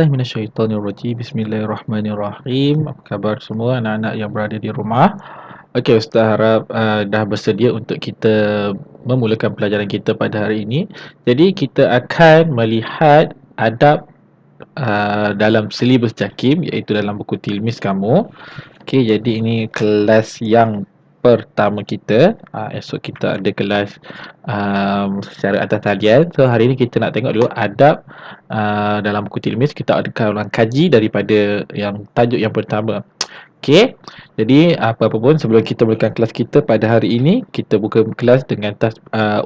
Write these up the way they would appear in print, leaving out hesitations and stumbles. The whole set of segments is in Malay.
Minasyaitonirrajim. Bismillahirrahmanirrahim. Apa khabar semua anak-anak yang berada di rumah? Okey, Ustaz harap dah bersedia untuk kita memulakan pelajaran kita pada hari ini. Jadi kita akan melihat adab dalam silibus JAKIM, iaitu dalam buku tilmis kamu. Okey, jadi ini kelas yang pertama kita. Esok kita ada kelas secara atas talian. So hari ini kita nak tengok dulu adab dalam buku tilmis. Kita akan kaji daripada yang tajuk yang pertama. Okey. Jadi apa-apa pun sebelum kita mulakan kelas kita pada hari ini, kita buka kelas dengan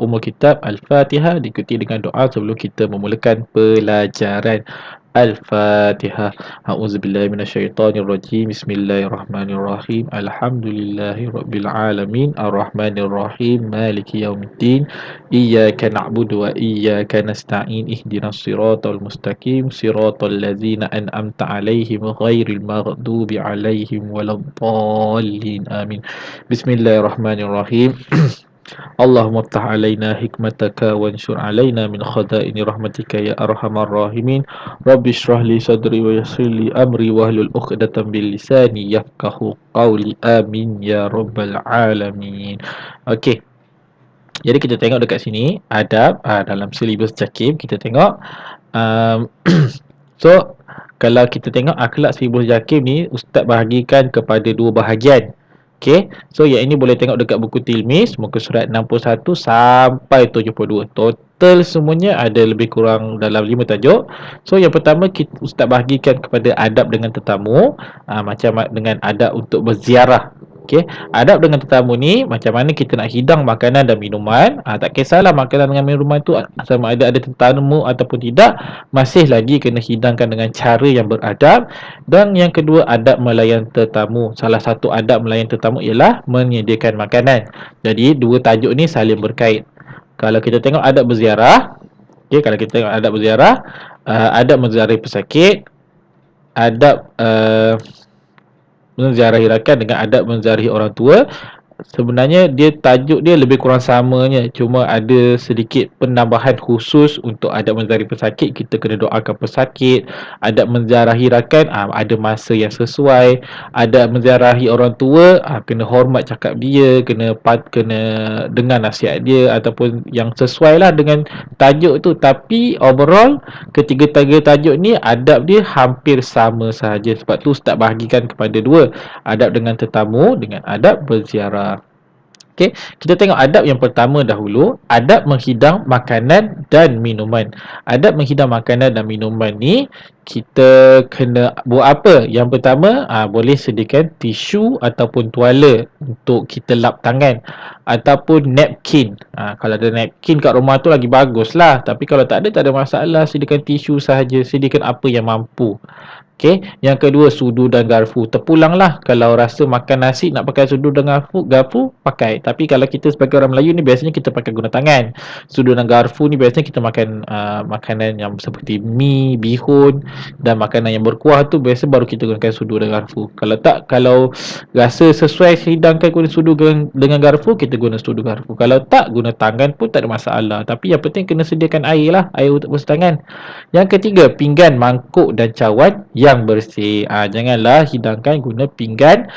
umul kitab Al-Fatihah diikuti dengan doa sebelum kita memulakan pelajaran. Al-Fatihah. A'udzubillahi minasyaitonirrajim. Bismillahirrahmanirrahim. Alhamdulillahirabbil alamin. Arrahmanirrahim. Maliki yaumiddin. Iyyaka na'budu wa iyyaka nasta'in. Ihdinas siratal mustaqim. Siratal ladzina an'amta 'alaihim ghairil maghdubi 'alaihim waladdallin. Amin. Bismillahirrahmanirrahim. Allahumma ftah alaina hikmataka wanshur alaina min khadaini rahmatika ya arhamar rahimin. Rabbi shrah li sadri wa yassir li amri wahlul 'uqdatam bil lisani yafqahu qawli. Amin ya rabbal alamin. Okey. Jadi kita tengok dekat sini adab dalam silibus JAKIM. Kita tengok so kalau kita tengok akhlak silibus JAKIM ni, ustaz bahagikan kepada dua bahagian. Okey, so yang ini boleh tengok dekat buku tilmis muka surat 61 sampai 72. Total semuanya ada lebih kurang dalam 5 tajuk. So yang pertama ustaz bahagikan kepada adab dengan tetamu, macam dengan adab untuk berziarah. Okey, adab dengan tetamu ni macam mana kita nak hidang makanan dan minuman. Tak kisahlah makanan dengan minuman tu sama ada tetamu ataupun tidak, masih lagi kena hidangkan dengan cara yang beradab. Dan yang kedua, adab melayan tetamu. Salah satu adab melayan tetamu ialah menyediakan makanan. Jadi dua tajuk ni saling berkait. Kalau kita tengok adab berziarah, okey, kalau kita tengok adab berziarah, adab menziarahi pesakit, adab menziarahi rakan dengan adab menziarahi orang tua. Sebenarnya dia tajuk dia lebih kurang samanya, cuma ada sedikit penambahan khusus. Untuk adab menziarahi pesakit, kita kena doakan pesakit. Adab menziarahi rakan, ada masa yang sesuai. Adab menziarahi orang tua, kena hormat cakap dia, kena dengar nasihat dia ataupun yang sesuai lah dengan tajuk tu. Tapi overall ketiga-tiga tajuk ni adab dia hampir sama sahaja. Sebab tu ustaz bahagikan kepada dua, adab dengan tetamu dengan adab berziarah. Okey, kita tengok adab yang pertama dahulu, adab menghidang makanan dan minuman. Adab menghidang makanan dan minuman ni kita kena buat apa? Yang pertama, boleh sediakan tisu ataupun tuala untuk kita lap tangan ataupun napkin. Kalau ada napkin kat rumah tu lagi baguslah. Tapi kalau tak ada masalah, sediakan tisu sahaja, sediakan apa yang mampu. Okey, yang kedua, sudu dan garfu. Terpulanglah kalau rasa makan nasi nak pakai sudu dan garfu pakai. Tapi kalau kita sebagai orang Melayu ni biasanya kita pakai guna tangan. Sudu dan garfu ni biasanya kita makan makanan yang seperti mi, bihun dan makanan yang berkuah tu biasa baru kita gunakan sudu dan garfu. Kalau rasa sesuai hidangkan guna sudu dengan garfu, kita guna sudu garfu. Kalau tak, guna tangan pun tak ada masalah. Tapi yang penting kena sediakan air lah, air untuk bersih tangan. Yang ketiga, pinggan, mangkuk dan cawan yang bersih. Janganlah hidangkan guna pinggan,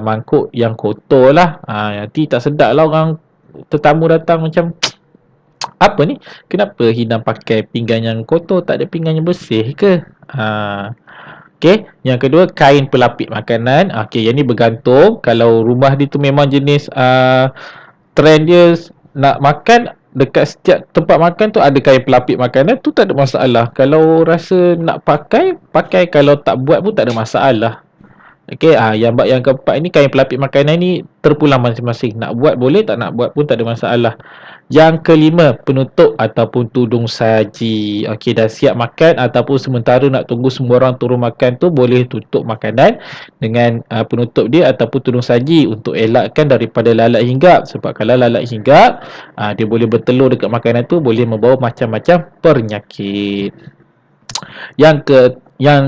mangkuk yang kotor lah. Nanti tak sedap lah orang tetamu datang macam apa ni? Kenapa hidang pakai pinggan yang kotor, tak ada pinggan yang bersih ke? Okey, yang kedua, kain pelapik makanan. Okey, yang ni bergantung. Kalau rumah dia tu memang jenis trend dia nak makan dekat setiap tempat makan tu ada kain pelapik makanan tu, tak ada masalah. Kalau rasa nak pakai, kalau tak buat pun tak ada masalah. Okey, yang keempat ni, kain pelapik makanan ni terpulang masing-masing. Nak buat boleh, tak nak buat pun tak ada masalah. Yang kelima, penutup ataupun tudung saji. Okey, dah siap makan ataupun sementara nak tunggu semua orang turun makan tu, boleh tutup makanan dengan penutup dia ataupun tudung saji untuk elakkan daripada lalat hinggap. Sebab kalau lalat hinggap, dia boleh bertelur dekat makanan tu, boleh membawa macam-macam penyakit. Yang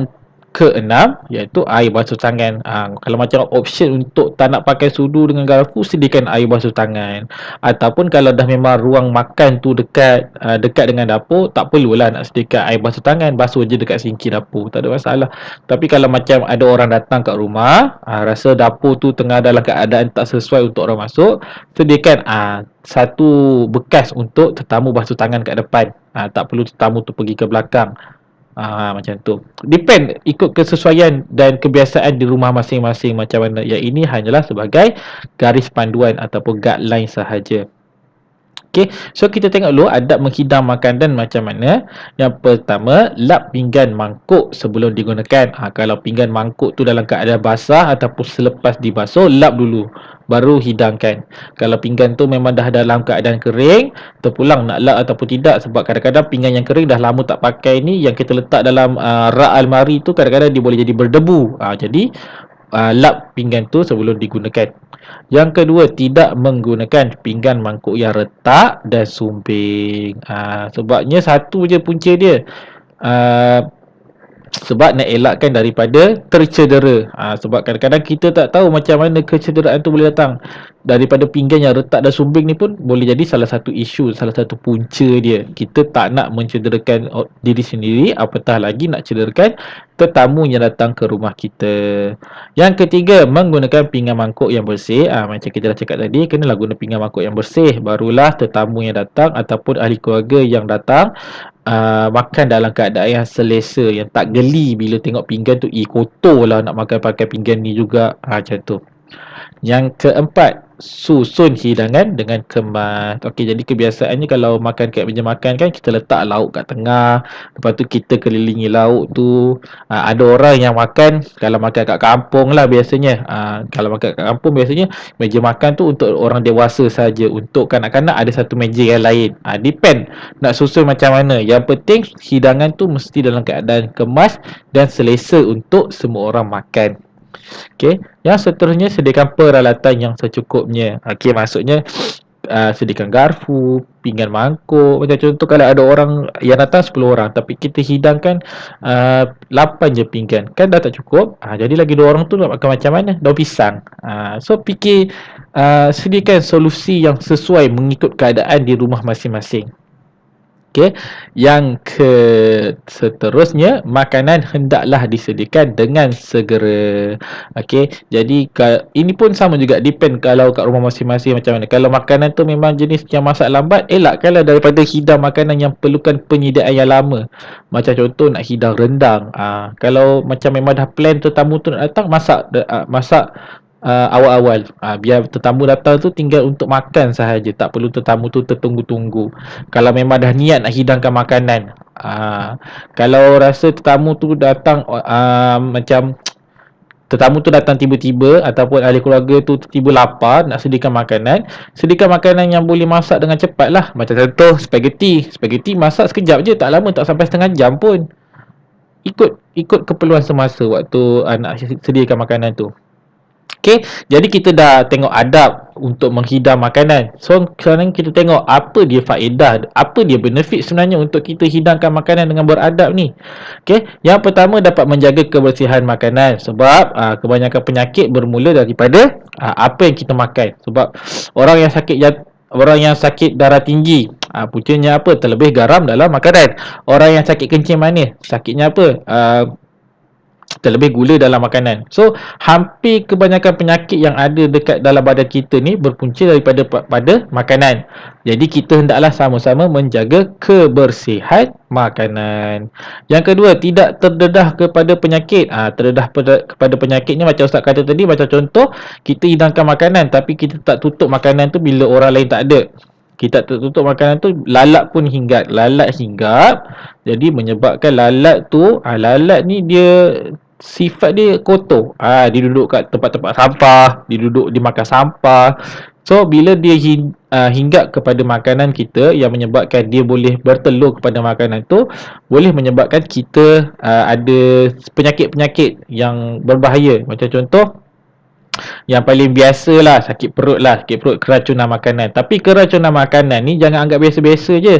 keenam iaitu air basuh tangan. Kalau macam option untuk tak nak pakai sudu dengan garpu, sediakan air basuh tangan. Ataupun kalau dah memang ruang makan tu dekat dengan dapur, tak perlulah nak sediakan air basuh tangan, basuh je dekat sinki dapur, tak ada masalah. Tapi kalau macam ada orang datang kat rumah, rasa dapur tu tengah dalam keadaan tak sesuai untuk orang masuk, sediakan satu bekas untuk tetamu basuh tangan kat depan. Tak perlu tetamu tu pergi ke belakang. Macam tu. Depend ikut kesesuaian dan kebiasaan di rumah masing-masing macam mana. Yang ini hanyalah sebagai garis panduan ataupun guideline sahaja. Okey, so kita tengok dulu adab menghidang makanan macam mana. Yang pertama, lap pinggan mangkuk sebelum digunakan. Kalau pinggan mangkuk tu dalam keadaan basah ataupun selepas dibasuh, lap dulu baru hidangkan. Kalau pinggan tu memang dah dalam keadaan kering, terpulang nak lap ataupun tidak, sebab kadang-kadang pinggan yang kering dah lama tak pakai ni, yang kita letak dalam rak almari tu kadang-kadang dia boleh jadi berdebu. Jadi lap pinggan tu sebelum digunakan. Yang kedua, tidak menggunakan pinggan mangkuk yang retak dan sumbing. Sebabnya satu je punca dia. Sebab nak elakkan daripada tercedera. Sebab kadang-kadang kita tak tahu macam mana kecederaan tu boleh datang. Daripada pinggan yang retak dan sumbing ni pun boleh jadi salah satu isu, salah satu punca dia. Kita tak nak mencederakan diri sendiri, apatah lagi nak cederakan tetamu yang datang ke rumah kita. Yang ketiga, menggunakan pinggan mangkuk yang bersih. Macam kita dah cakap tadi, kenalah guna pinggan mangkuk yang bersih. Barulah tetamu yang datang ataupun ahli keluarga yang datang makan dalam keadaan yang selesa, yang tak geli bila tengok pinggan tu, kotor lah nak makan pakai pinggan ni juga. Macam tu. Yang keempat, susun hidangan dengan kemas. Okey, jadi kebiasaannya kalau makan kat meja makan kan, kita letak lauk kat tengah, lepas tu kita kelilingi lauk tu. Ada orang yang makan, kalau makan kat kampung lah biasanya, kalau makan kat kampung biasanya meja makan tu untuk orang dewasa saja, untuk kanak-kanak ada satu meja yang lain. Depend nak susun macam mana. Yang penting hidangan tu mesti dalam keadaan kemas dan selesa untuk semua orang makan. Okey, yang seterusnya, sediakan peralatan yang secukupnya. Okey, maksudnya sediakan garpu, pinggan mangkuk. Macam contoh kalau ada orang yang datang 10 orang tapi kita hidangkan 8 je pinggan, kan dah tak cukup. Jadi lagi 2 orang tu nak makan macam mana? Daun pisang. So fikir, sediakan solusi yang sesuai mengikut keadaan di rumah masing-masing. Okey, yang seterusnya, makanan hendaklah disediakan dengan segera. Okey, jadi ini pun sama juga, depend kalau kat rumah masing-masing macam mana. Kalau makanan tu memang jenis yang masak lambat, elakkanlah daripada hidang makanan yang perlukan penyediaan yang lama. Macam contoh nak hidang rendang. Kalau macam memang dah plan tetamu tu nak datang, masak awal-awal, biar tetamu datang tu tinggal untuk makan sahaja, tak perlu tetamu tu tertunggu-tunggu. Kalau memang dah niat nak hidangkan makanan, kalau rasa tetamu tu datang macam tetamu tu datang tiba-tiba ataupun ahli keluarga tu tiba lapar, nak sediakan makanan yang boleh masak dengan cepat lah. Macam contoh spaghetti masak sekejap je, tak lama, tak sampai setengah jam pun. Ikut keperluan semasa waktu nak sediakan makanan tu. Okey, jadi kita dah tengok adab untuk menghidang makanan. So sekarang kita tengok apa dia faedah, apa dia benefit sebenarnya untuk kita hidangkan makanan dengan beradab ni. Okey, yang pertama, dapat menjaga kebersihan makanan, sebab kebanyakan penyakit bermula daripada apa yang kita makan. Sebab orang yang sakit darah tinggi, puncanya apa? Terlebih garam dalam makanan. Orang yang sakit kencing manis, sakitnya apa? Terlebih gula dalam makanan. So hampir kebanyakan penyakit yang ada dekat dalam badan kita ni berpunca pada makanan. Jadi kita hendaklah sama-sama menjaga kebersihan makanan. Yang kedua, tidak terdedah kepada penyakit. Terdedah kepada penyakit ni macam Ustaz kata tadi, macam contoh kita hidangkan makanan tapi kita tak tutup makanan tu bila orang lain tak ada. Kita tutup makanan tu, lalat pun hinggap. Jadi menyebabkan lalat ni dia sifat dia kotor. Dia duduk kat tempat-tempat sampah, dia makan sampah. So bila dia hinggap kepada makanan kita, yang menyebabkan dia boleh bertelur kepada makanan tu, boleh menyebabkan kita ada penyakit-penyakit yang berbahaya. Macam contoh Yang paling biasa lah, sakit perut lah, sakit perut keracunan makanan. Tapi keracunan makanan ni jangan anggap biasa-biasa je.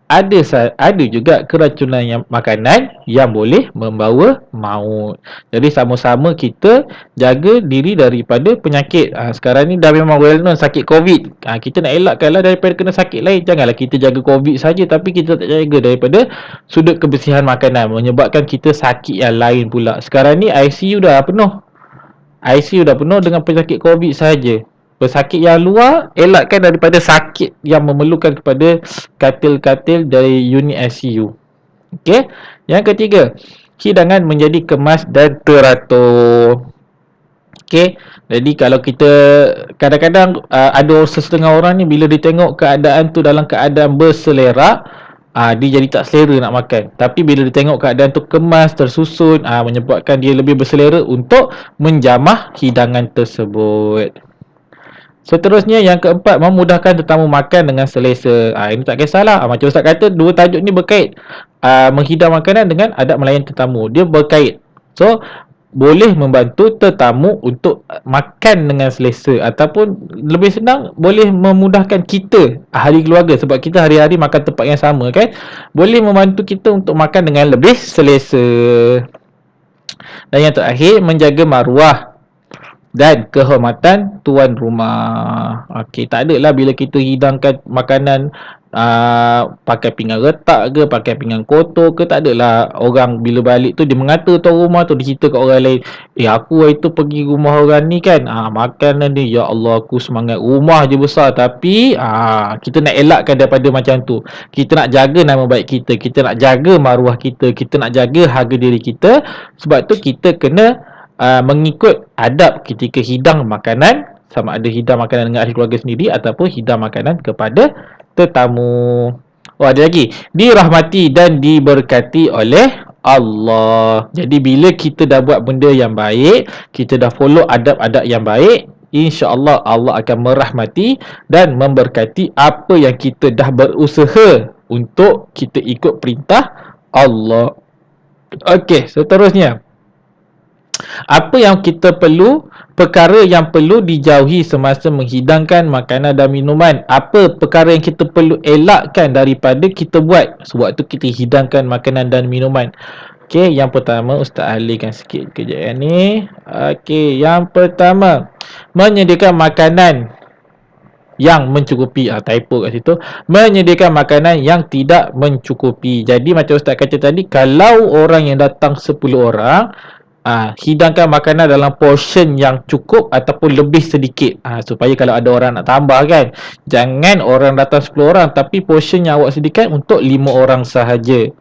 Ada juga keracunan makanan yang boleh membawa maut. Jadi sama-sama kita jaga diri daripada penyakit. Sekarang ni dah memang well known sakit COVID. Kita nak elakkan lah daripada kena sakit lain. Janganlah kita jaga COVID saja tapi kita tak jaga daripada sudut kebersihan makanan, menyebabkan kita sakit yang lain pula. Sekarang ni ICU dah penuh. ICU dah penuh dengan pesakit COVID saja. Pesakit yang luar, elakkan daripada sakit yang memerlukan kepada katil-katil dari unit ICU. Okey. Yang ketiga, hidangan menjadi kemas dan teratur. Okey. Jadi kalau kita kadang-kadang ada sesetengah orang ni bila dia tengok keadaan tu dalam keadaan berselerak, dia jadi tak selera nak makan. Tapi bila dia tengok keadaan tu kemas, tersusun, menyebabkan dia lebih berselera untuk menjamah hidangan tersebut. Seterusnya yang keempat, memudahkan tetamu makan dengan selesa. Ini tak kisahlah. Macam Ustaz kata, dua tajuk ni berkait. Menghidang makanan dengan adab melayan tetamu. Dia berkait. So, boleh membantu tetamu untuk makan dengan selesa, ataupun lebih senang boleh memudahkan kita ahli keluarga, sebab kita hari-hari makan tempat yang sama kan, boleh membantu kita untuk makan dengan lebih selesa. Dan yang terakhir, menjaga maruah dan kehormatan tuan rumah. Okey, tak adalah bila kita hidangkan makanan pakai pinggan retak ke, pakai pinggan kotor ke, tak adalah orang bila balik tu dia mengata tuan rumah tu, dia cerita kat orang lain, aku hari tu pergi rumah orang ni kan, makanan ni, ya Allah aku semangat, rumah je besar. Tapi kita nak elakkan daripada macam tu. Kita nak jaga nama baik kita, kita nak jaga maruah kita, kita nak jaga harga diri kita. Sebab tu kita kena mengikut adab ketika hidang makanan, sama ada hidang makanan dengan ahli keluarga sendiri ataupun hidang makanan kepada tetamu. Ada lagi, dirahmati dan diberkati oleh Allah. Jadi bila kita dah buat benda yang baik, kita dah follow adab-adab yang baik, insya-Allah Allah akan merahmati dan memberkati apa yang kita dah berusaha untuk kita ikut perintah Allah. Okey, seterusnya, apa yang kita perlu, perkara yang perlu dijauhi semasa menghidangkan makanan dan minuman. Apa perkara yang kita perlu elakkan daripada kita buat sewaktu kita hidangkan makanan dan minuman. Okey, yang pertama Ustaz alihkan sikit kejap ni. Okey, yang pertama, menyediakan makanan yang mencukupi. Typo kat situ. Menyediakan makanan yang tidak mencukupi. Jadi macam Ustaz kata tadi, kalau orang yang datang 10 orang, hidangkan makanan dalam portion yang cukup ataupun lebih sedikit, supaya kalau ada orang nak tambah kan, jangan orang datang 10 orang tapi portion yang awak sediakan untuk 5 orang sahaja.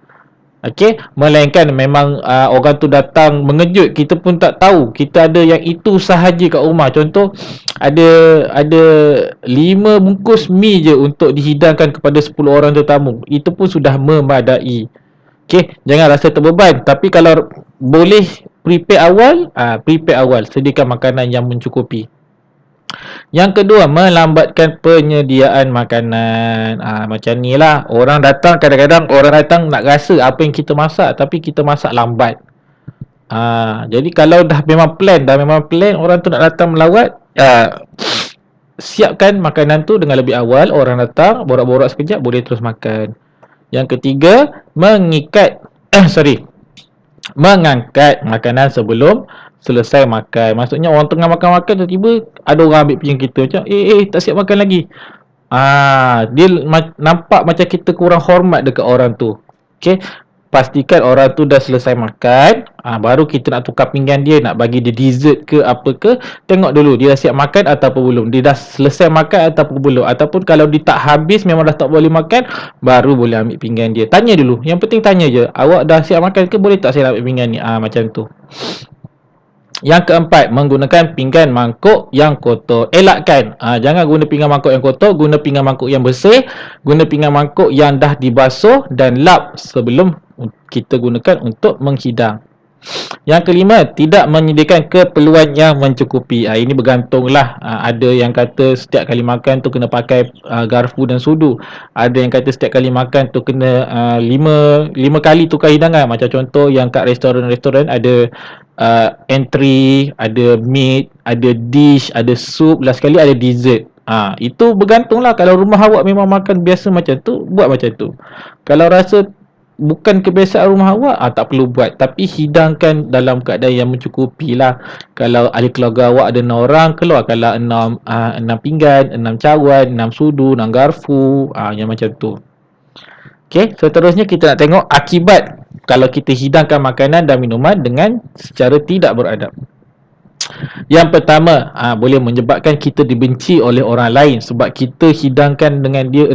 Okey, melainkan memang orang tu datang mengejut, kita pun tak tahu, kita ada yang itu sahaja kat rumah. Contoh, ada 5 bungkus mi je untuk dihidangkan kepada 10 orang tetamu, itu pun sudah memadai. Okey, jangan rasa terbeban. Tapi kalau boleh prepare awal, sediakan makanan yang mencukupi. Yang kedua, melambatkan penyediaan makanan. Macam ni lah, orang datang, kadang-kadang orang datang nak rasa apa yang kita masak, tapi kita masak lambat. Jadi kalau dah memang plan orang tu nak datang melawat, siapkan makanan tu dengan lebih awal. Orang datang, borak-borak sekejap, boleh terus makan. Yang ketiga, mengangkat makanan sebelum selesai makan. Maksudnya orang tengah makan-makan, tiba-tiba ada orang ambil piring kita, macam tak siap makan lagi. Dia nampak macam kita kurang hormat dekat orang tu. Okey, pastikan orang tu dah selesai makan, baru kita nak tukar pinggan dia, nak bagi dia dessert ke apa ke. Tengok dulu dia dah siap makan ataupun belum, dia dah selesai makan ataupun belum. Ataupun kalau dia tak habis, memang dah tak boleh makan, baru boleh ambil pinggan dia. Tanya dulu, yang penting tanya je, awak dah siap makan ke, boleh tak saya ambil pinggan ni. Macam tu. Yang keempat, menggunakan pinggan mangkuk yang kotor. Elakkan, jangan guna pinggan mangkuk yang kotor, guna pinggan mangkuk yang bersih. Guna pinggan mangkuk yang dah dibasuh dan lap sebelum kita gunakan untuk menghidang. Yang kelima, tidak menyediakan keperluan yang mencukupi. Ini bergantunglah. Ada yang kata setiap kali makan tu kena pakai garpu dan sudu. Ada yang kata setiap kali makan tu kena lima kali tukar hidangan. Macam contoh yang kat restoran-restoran ada entry, ada meat, ada dish, ada soup, last sekali ada dessert. Itu bergantunglah. Kalau rumah awak memang makan biasa macam tu, buat macam tu. Kalau rasa bukan kebiasaan rumah awak, tak perlu buat, tapi hidangkan dalam keadaan yang mencukupi lah. Kalau ahli keluarga awak ada 6 orang, keluarkanlah 6 pinggan, 6 cawan, 6 sudu, 6 garfu, yang macam tu. Okey, seterusnya kita nak tengok akibat kalau kita hidangkan makanan dan minuman dengan secara tidak beradab. Yang pertama, boleh menyebabkan kita dibenci oleh orang lain sebab kita hidangkan dengan dia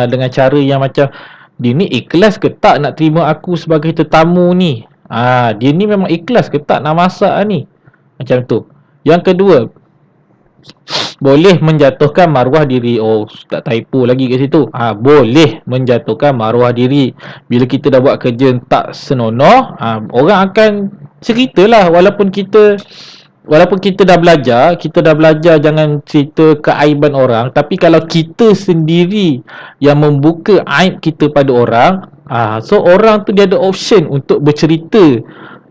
dengan cara yang macam dia ni ikhlas ke tak nak terima aku sebagai tetamu ni. Dia ni memang ikhlas ke tak nak masak ni. Macam tu. Yang kedua, boleh menjatuhkan maruah diri. Oh, tak typo lagi kat situ. Boleh menjatuhkan maruah diri. Bila kita dah buat kerja tak senonoh, orang akan ceritalah walaupun kita dah belajar jangan cerita keaiban orang, tapi kalau kita sendiri yang membuka aib kita pada orang, so orang tu dia ada option untuk bercerita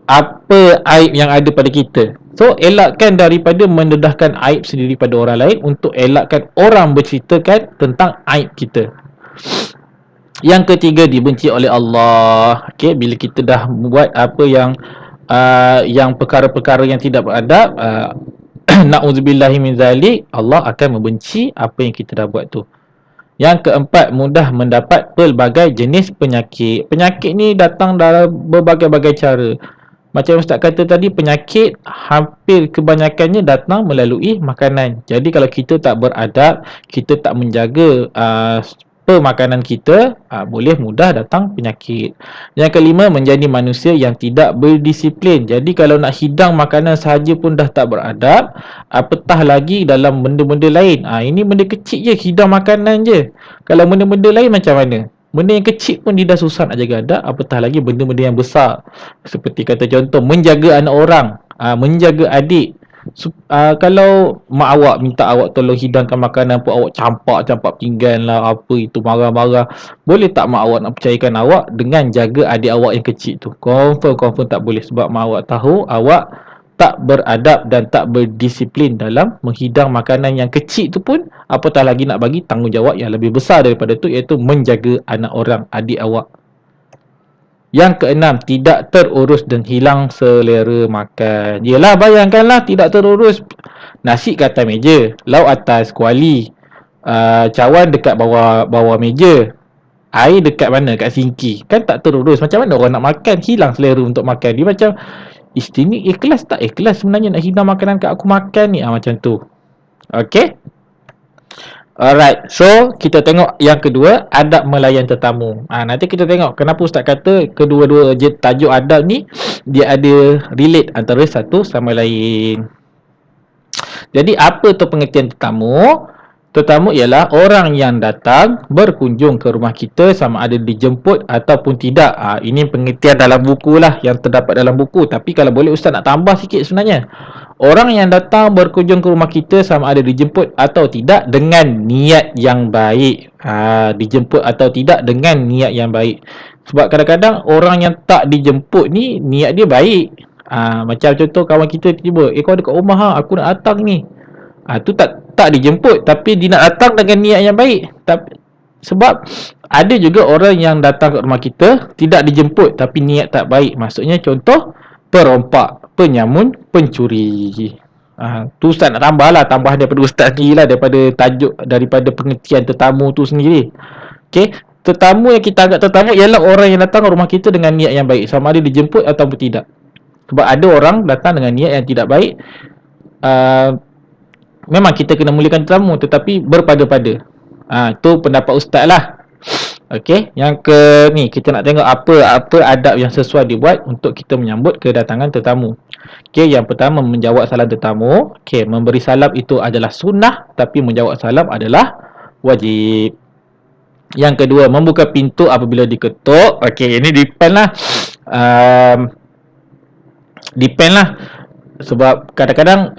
apa aib yang ada pada kita. So elakkan daripada mendedahkan aib sendiri pada orang lain untuk elakkan orang berceritakan tentang aib kita. Yang ketiga, dibenci oleh Allah. Okey, bila kita dah buat apa yang perkara-perkara yang tidak beradab, na'udzubillahi min zalik, Allah akan membenci apa yang kita dah buat tu. Yang keempat, mudah mendapat pelbagai jenis penyakit. Penyakit ni datang dalam berbagai-bagai cara. Macam Ustaz kata tadi, penyakit hampir kebanyakannya datang melalui makanan. Jadi kalau kita tak beradab, kita tak menjaga pemakanan kita, boleh mudah datang penyakit. Yang kelima, menjadi manusia yang tidak berdisiplin. Jadi kalau nak hidang makanan sahaja pun dah tak beradab, apatah lagi dalam benda-benda lain. Ini benda kecil je, hidang makanan je. Kalau benda-benda lain macam mana? Benda yang kecil pun dia dah susah nak jaga adab, apatah lagi benda-benda yang besar. Seperti kata contoh, menjaga anak orang, menjaga adik. Kalau mak awak minta awak tolong hidangkan makanan pun awak campak pinggan lah, apa itu, marah-marah. Boleh tak mak awak nak percayakan awak dengan jaga adik awak yang kecil tu? Confirm tak boleh, sebab mak awak tahu awak tak beradab dan tak berdisiplin dalam menghidang makanan yang kecil tu pun, apatah lagi nak bagi tanggungjawab yang lebih besar daripada tu, iaitu menjaga anak orang, adik awak. Yang keenam, tidak terurus dan hilang selera makan. Yelah, bayangkanlah tidak terurus. Nasi kat atas meja, lauk atas kuali, cawan dekat bawah meja, air dekat mana? Kat sinki. Kan tak terurus. Macam mana orang nak makan? Hilang selera untuk makan. Dia macam, isteri ni ikhlas tak ikhlas sebenarnya nak hidang makanan kat aku makan ni? Macam tu. Okay. Alright, so kita tengok yang kedua, adab melayan tetamu. Nanti kita tengok kenapa Ustaz kata kedua-dua tajuk adab ni dia ada relate antara satu sama lain. Jadi apa tu pengertian tetamu? Tetamu ialah orang yang datang berkunjung ke rumah kita, sama ada dijemput ataupun tidak. Ini pengertian dalam buku lah, yang terdapat dalam buku. Tapi kalau boleh Ustaz nak tambah sikit sebenarnya. Orang yang datang berkunjung ke rumah kita, sama ada dijemput atau tidak, dengan niat yang baik. Dijemput atau tidak dengan niat yang baik. Sebab kadang-kadang orang yang tak dijemput ni niat dia baik. Macam contoh kawan kita tiba, kau ada kat rumah, aku nak datang ni. Tu tak dijemput, tapi dia nak datang dengan niat yang baik. Sebab ada juga orang yang datang ke rumah kita tidak dijemput tapi niat tak baik. Maksudnya contoh perompak, penyamun, pencuri. Tu Ustaz nak tambah lah, tambah daripada Ustaz ni lah, daripada pengertian tetamu tu sendiri. Okay, tetamu yang kita anggap tetamu ialah orang yang datang ke rumah kita dengan niat yang baik, sama ada dijemput ataupun tidak. Sebab ada orang datang dengan niat yang tidak baik. Memang kita kena muliakan tetamu, tetapi berpada-pada. Tu pendapat Ustaz lah. Okey, yang ni kita nak tengok apa adab yang sesuai dibuat untuk kita menyambut kedatangan tetamu. Okey, yang pertama, menjawab salam tetamu. Okey, memberi salam itu adalah sunnah, tapi menjawab salam adalah wajib. Yang kedua, membuka pintu apabila diketuk. Okey, ini depend lah. Depend lah. Sebab kadang-kadang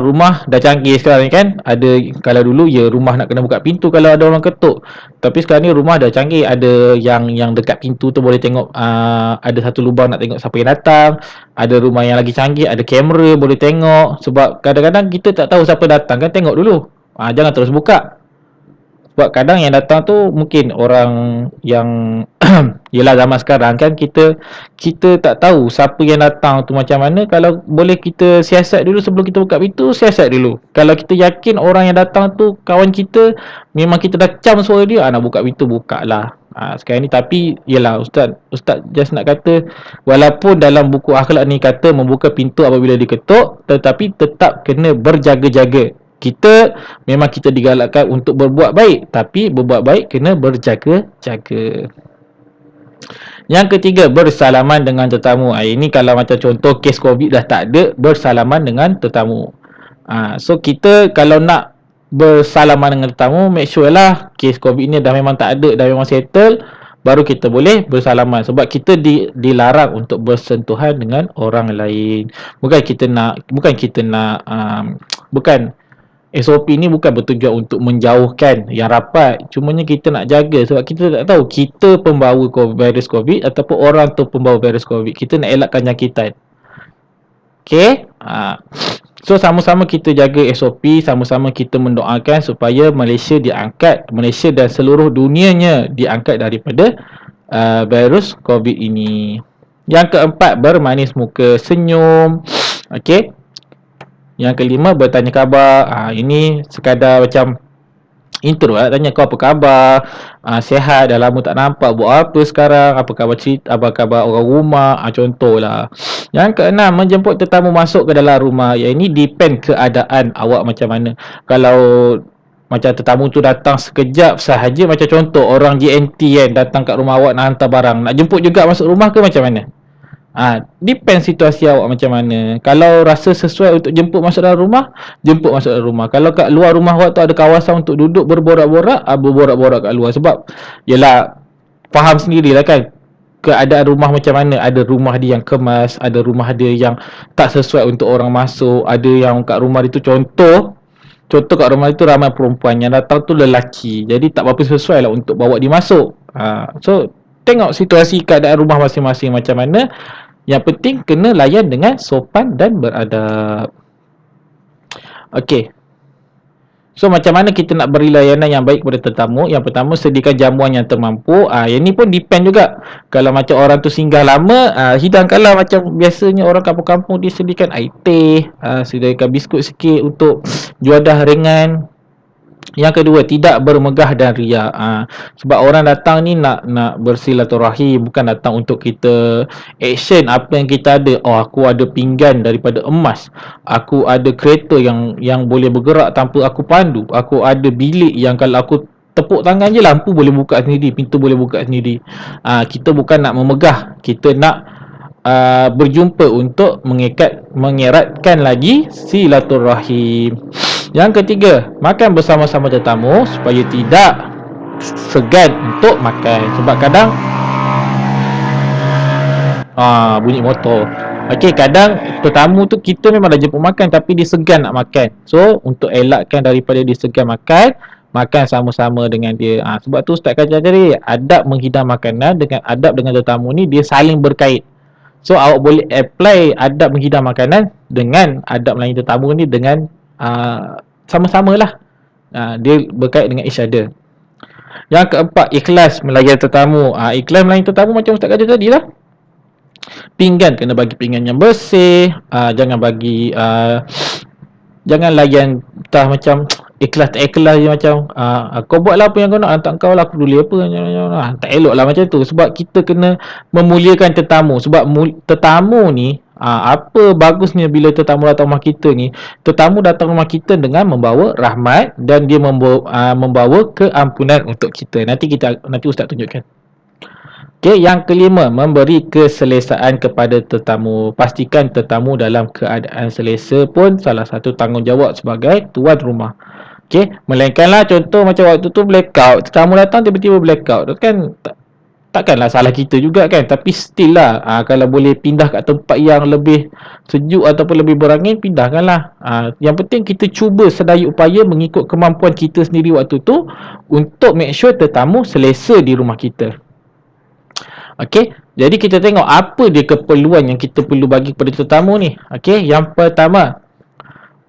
rumah dah canggih sekarang ni kan. Ada, kalau dulu ya rumah nak kena buka pintu kalau ada orang ketuk. Tapi sekarang ni rumah dah canggih. Ada yang dekat pintu tu boleh tengok, ada satu lubang nak tengok siapa yang datang. Ada rumah yang lagi canggih, ada kamera boleh tengok. Sebab kadang-kadang kita tak tahu siapa datang kan, tengok dulu. Jangan terus buka. Sebab kadang yang datang tu mungkin orang yang yelah, zaman sekarang kan kita tak tahu siapa yang datang tu macam mana. Kalau boleh kita siasat dulu sebelum kita buka pintu, siasat dulu. Kalau kita yakin orang yang datang tu kawan kita, memang kita dah cam suara dia, nak buka pintu, buka lah. Sekarang ni tapi yelah, Ustaz just nak kata, walaupun dalam buku akhlak ni kata membuka pintu apabila diketuk, tetapi tetap kena berjaga-jaga. Kita memang kita digalakkan untuk berbuat baik, tapi berbuat baik kena berjaga-jaga. Yang ketiga, bersalaman dengan tetamu. Ini kalau macam contoh kes COVID dah tak ada, bersalaman dengan tetamu. So kita kalau nak bersalaman dengan tetamu, make sure lah kes COVID ni dah memang tak ada, dah memang settle, baru kita boleh bersalaman. Sebab kita dilarang untuk bersentuhan dengan orang lain. Bukan SOP ni bukan bertujuan untuk menjauhkan yang rapat. Cumanya kita nak jaga sebab kita tak tahu kita pembawa virus COVID ataupun orang tu pembawa virus COVID. Kita nak elakkan jangkitan. Okay? So sama-sama kita jaga SOP, sama-sama kita mendoakan supaya Malaysia diangkat, Malaysia dan seluruh dunianya diangkat daripada virus COVID ini. Yang keempat, bermanis muka, senyum. Okay? Yang kelima, bertanya khabar. Ini sekadar macam intro lah. Tanya kau apa khabar, sihat, dah lama tak nampak, buat apa sekarang, apa khabar cerita, apa khabar orang rumah, contohlah. Yang keenam, menjemput tetamu masuk ke dalam rumah. Yang ini depend keadaan awak macam mana. Kalau macam tetamu tu datang sekejap sahaja, macam contoh orang JNT kan datang kat rumah awak nak hantar barang, nak jemput juga masuk rumah ke macam mana? Depend situasi awak macam mana. Kalau rasa sesuai untuk jemput masuk dalam rumah, jemput masuk dalam rumah. Kalau kat luar rumah awak tu ada kawasan untuk duduk berborak-borak, berborak-borak kat luar. Sebab yelah, faham sendirilah kan keadaan rumah macam mana. Ada rumah dia yang kemas, ada rumah dia yang tak sesuai untuk orang masuk. Ada yang kat rumah dia tu contoh kat rumah itu ramai perempuan, yang datang tu lelaki, jadi tak berapa sesuai lah untuk bawa dia masuk. So tengok situasi keadaan rumah masing-masing macam mana. Yang penting kena layan dengan sopan dan beradab. Okey. So macam mana kita nak beri layanan yang baik kepada tetamu? Yang pertama, sediakan jamuan yang termampu. Yang ni pun depend juga. Kalau macam orang tu singgah lama, hidangkanlah macam biasanya orang kampung-kampung dia sediakan air teh, sediakan biskut sikit untuk juadah ringan. Yang kedua, tidak bermegah dan riak. Sebab orang datang ni nak bersilaturahim, bukan datang untuk kita action apa yang kita ada. Aku ada pinggan daripada emas, aku ada kereta yang boleh bergerak tanpa aku pandu, aku ada bilik yang kalau aku tepuk tangan je lampu boleh buka sendiri, pintu boleh buka sendiri. Kita bukan nak memegah, kita nak berjumpa untuk mengeratkan lagi silaturahim. Yang ketiga, makan bersama-sama tetamu supaya tidak segan untuk makan. Sebab kadang bunyi motor. Okey, kadang tetamu tu kita memang dah jemput makan tapi dia segan nak makan. So untuk elakkan daripada dia segan makan, makan sama-sama dengan dia. Sebab tu Ustaz kata tadi, adab menghidang makanan dengan adab dengan tetamu ni dia saling berkait. So awak boleh apply adab menghidang makanan dengan adab melayani tetamu ni dengan sama-sama lah. Dia berkait dengan each other. Yang keempat, ikhlas melayani tetamu. Ikhlas melayani tetamu macam Ustaz kata tadi lah. Pinggan kena bagi pinggan yang bersih. Jangan bagi jangan layan entah macam ikhlas tak ikhlas je macam kau buatlah apa yang kau nak, tak kau lah aku peduli apa. Tak elok lah macam tu. Sebab kita kena memuliakan tetamu. Sebab tetamu ni apa bagusnya bila tetamu datang rumah kita ni, tetamu datang rumah kita dengan membawa rahmat dan dia membawa keampunan untuk kita. Nanti Ustaz tunjukkan. Okey, yang kelima, memberi keselesaan kepada tetamu. Pastikan tetamu dalam keadaan selesa pun salah satu tanggungjawab sebagai tuan rumah. Okey, melainkanlah contoh macam waktu tu blackout, tetamu datang tiba-tiba blackout, kan takkanlah salah kita juga kan, tapi still lah, kalau boleh pindah kat tempat yang lebih sejuk ataupun lebih berangin, pindahkanlah. Yang penting kita cuba sedaya upaya mengikut kemampuan kita sendiri waktu tu untuk make sure tetamu selesa di rumah kita. Okey, jadi kita tengok apa dia keperluan yang kita perlu bagi kepada tetamu ni. Okey, yang pertama,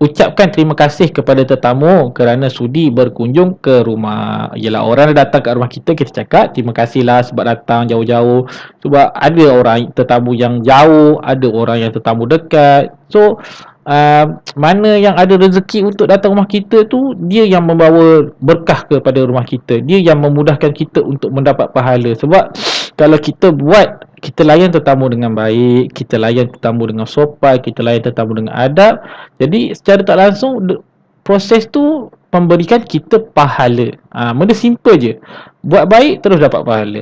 ucapkan terima kasih kepada tetamu kerana sudi berkunjung ke rumah. Yalah, orang dah datang kat rumah kita, kita cakap terima kasihlah sebab datang jauh-jauh. Sebab ada orang tetamu yang jauh, ada orang yang tetamu dekat. So mana yang ada rezeki untuk datang rumah kita tu, dia yang membawa berkah kepada rumah kita. Dia yang memudahkan kita untuk mendapat pahala. Sebab kalau kita layan tetamu dengan baik, kita layan tetamu dengan sopan, kita layan tetamu dengan adab, jadi secara tak langsung proses tu memberikan kita pahala. Benda simple je. Buat baik terus dapat pahala.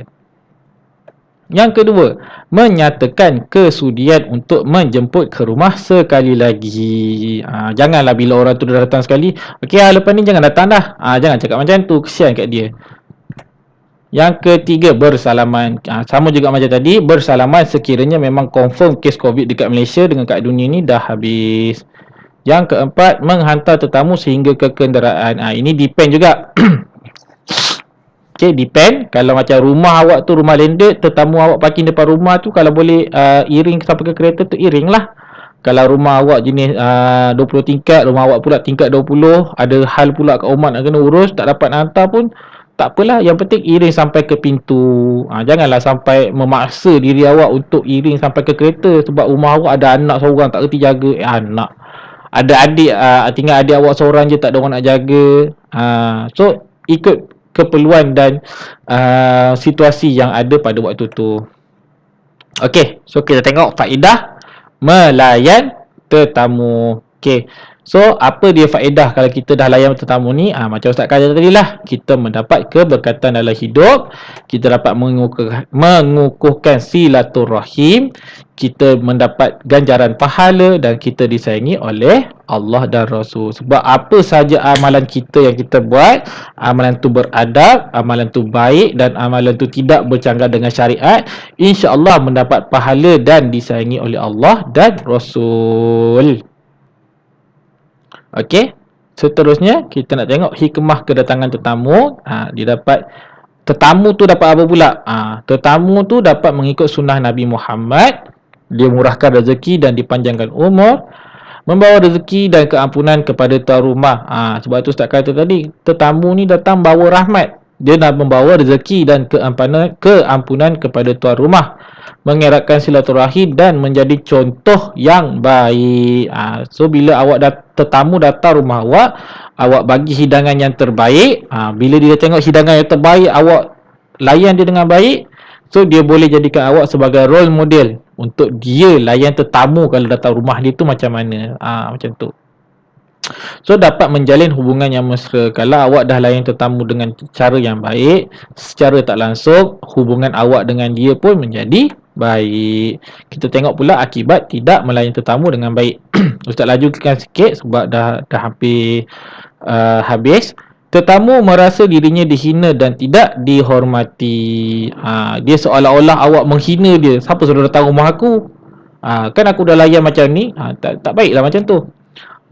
Yang kedua, menyatakan kesudian untuk menjemput ke rumah sekali lagi. Janganlah bila orang tu dah datang sekali, okey lepas ni jangan datang dah. Jangan cakap macam tu, kesian kat dia. Yang ketiga, bersalaman. Sama juga macam tadi, bersalaman sekiranya memang confirm kes COVID dekat Malaysia dengan kat dunia ni dah habis. Yang keempat, menghantar tetamu sehingga ke kenderaan. Ini depend juga. Okay, depend. Kalau macam rumah awak tu rumah landed, tetamu awak parking depan rumah tu, kalau boleh iring sampai ke kereta tu, iring lah. Kalau rumah awak jenis 20 tingkat, rumah awak pula tingkat 20, ada hal pula kat rumah nak kena urus, tak dapat nak hantar pun, tak apalah, yang penting iring sampai ke pintu. Janganlah sampai memaksa diri awak untuk iring sampai ke kereta sebab rumah awak ada anak seorang tak reti jaga. Anak ada adik, tinggal adik awak seorang je, tak ada orang nak jaga. So ikut keperluan dan situasi yang ada pada waktu tu. Okey, so kita tengok faedah melayan tetamu. Okey, so apa dia faedah kalau kita dah layan tetamu ni? Macam Ustaz kata tadi lah, kita mendapat keberkatan dalam hidup, kita dapat mengukuhkan silaturahim, kita mendapat ganjaran pahala dan kita disayangi oleh Allah dan Rasul. Sebab apa saja amalan kita yang kita buat, amalan tu beradab, amalan tu baik dan amalan tu tidak bercanggah dengan syariat, insya-Allah mendapat pahala dan disayangi oleh Allah dan Rasul. Okey, seterusnya kita nak tengok hikmah kedatangan tetamu. Tetamu tu dapat apa pula? Tetamu tu dapat mengikut sunnah Nabi Muhammad. Dia murahkan rezeki dan dipanjangkan umur, membawa rezeki dan keampunan kepada tuan rumah. Sebab tu Ustaz kata tadi, tetamu ni datang bawa rahmat. Dia nak membawa rezeki dan keampunan kepada tuan rumah, mengeratkan silaturahim dan menjadi contoh yang baik. So bila tetamu datang rumah awak, awak bagi hidangan yang terbaik. Bila dia tengok hidangan yang terbaik, awak layan dia dengan baik, so dia boleh jadikan awak sebagai role model untuk dia layan tetamu kalau datang rumah dia tu macam mana. Macam tu. So dapat menjalin hubungan yang mesra. Kalau awak dah layan tetamu dengan cara yang baik, secara tak langsung hubungan awak dengan dia pun menjadi baik. Kita tengok pula akibat tidak melayan tetamu dengan baik. Ustaz lajukan sikit sebab dah hampir habis. Tetamu merasa dirinya dihina dan tidak dihormati. Dia seolah-olah awak menghina dia. Siapa suruh datang rumah aku? Kan aku dah layan macam ni. Tak baiklah macam tu.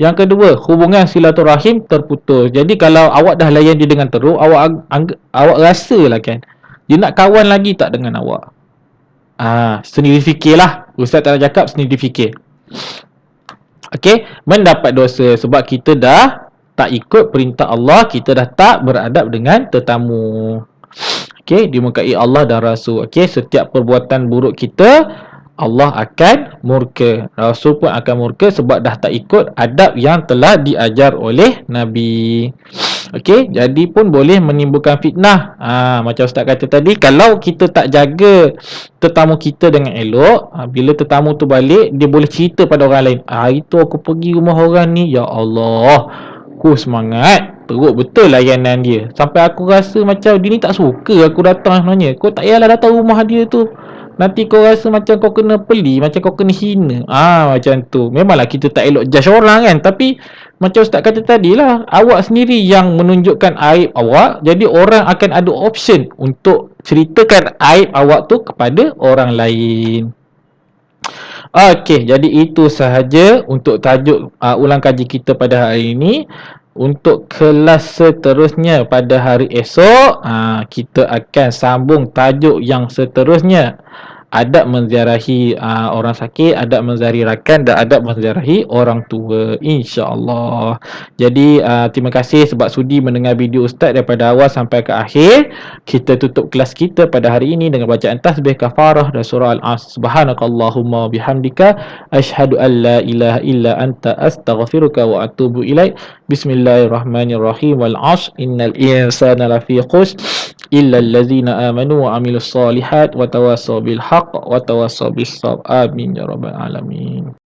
Yang kedua, hubungan silaturahim terputus. Jadi kalau awak dah layan dia dengan teruk, awak rasalah kan, dia nak kawan lagi tak dengan awak? Sendiri fikirlah. Ustaz tak nak cakap, sendiri fikir. Okey, mendapat dosa sebab kita dah tak ikut perintah Allah, kita dah tak beradab dengan tetamu. Okey, dimurkai Allah dan Rasul. Okey, setiap perbuatan buruk kita, Allah akan murka, Rasul pun akan murka sebab dah tak ikut adab yang telah diajar oleh Nabi. Okey, jadi pun boleh menimbulkan fitnah. Macam Ustaz kata tadi, kalau kita tak jaga tetamu kita dengan elok, bila tetamu tu balik, dia boleh cerita pada orang lain. Itu aku pergi rumah orang ni, ya Allah, aku semangat, teruk betul layanan dia. Sampai aku rasa macam dia ni tak suka aku datang sebenarnya. Kau tak payahlah datang rumah dia tu. nanti kau rasa macam kau kena peli, macam kau kena hina. Macam tu. Memanglah kita tak elok judge orang kan, tapi macam ustaz kata tadi lah, awak sendiri yang menunjukkan aib awak, jadi orang akan ada option untuk ceritakan aib awak tu kepada orang lain. Okey, jadi itu sahaja untuk tajuk ulang kaji kita pada hari ini. Untuk kelas seterusnya pada hari esok, kita akan sambung tajuk yang seterusnya. Adab menziarahi orang sakit, adab menziarahi rakan dan adab menziarahi orang tua, insya-Allah. Jadi terima kasih sebab sudi mendengar video ustaz daripada awal sampai ke akhir. Kita tutup kelas kita pada hari ini dengan bacaan tasbih kafarah dan surah Al-As. Subhanakallahumma bihamdika asyhadu an la ilaha illa anta astaghfiruka wa atubu ilaik. Bismillahirrahmanirrahim. Wal 'ashr innal insana lafi khusr illa allazina amanu wa amilus solihat wa tawassaw bil haqq wa tawassaw bis sabr. Amin ya rabbal alamin.